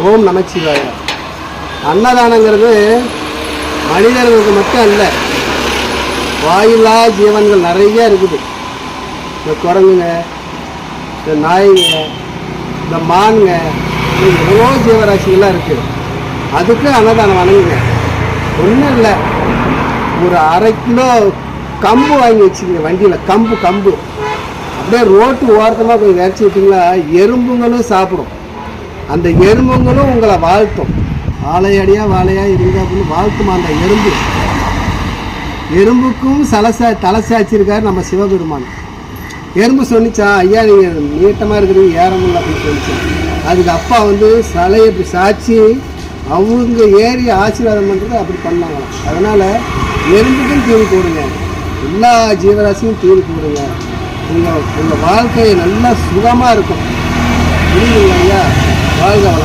ஓம் நமச்சிவாய. அன்னதானங்கிறது மனிதர்களுக்கு மட்டும் அல்ல, வாயில்லா ஜீவன்கள் நிறைய இருக்குது. இந்த குரங்குங்க, இந்த நாய்ங்க, இந்த மான்ங்க, எவ்வளோ ஜீவராசிகள்லாம் இருக்குது. அதுக்கு அன்னதானம் வணங்குங்க. ஒன்றும் இல்லை, ஒரு 1/2 கிலோ கம்பு வாங்கி வச்சுக்கோங்க. வண்டியில் கம்பு அப்படியே ரோட்டு ஓரத்தமாக போய் விரைச்சி விட்டிங்களா, எறும்புங்களும் சாப்பிடும். அந்த எறும்புங்களும் உங்களை வாழ்த்தும். வாழையாக இருங்க அப்படின்னு வாழ்த்துமா அந்த எறும்பு. எறும்புக்கும் தலை சாய்ச்சிருக்காரு நம்ம சிவபெருமான். எறும்பு சொன்னிச்சா, ஐயா நீங்கள் நீட்டமாக இருக்கிறீங்க, ஏற முடியல அப்படின்னு சொல்லிச்சான். அதுக்கு அப்பா தலையை இப்படி சாய்ச்சி அவங்க ஏறி ஆசீர்வாதம் பண்ணுறது அப்படி பண்ணாங்களாம். அதனால் எறும்புக்கும் தீனி போடுங்க, எல்லா ஜீவராசியும் தீனி போடுங்க. உங்கள் வாழ்க்கை நல்லா சுகமாக இருக்கும். புரியுதுங்க ஐயா? வாழ்க வளம்.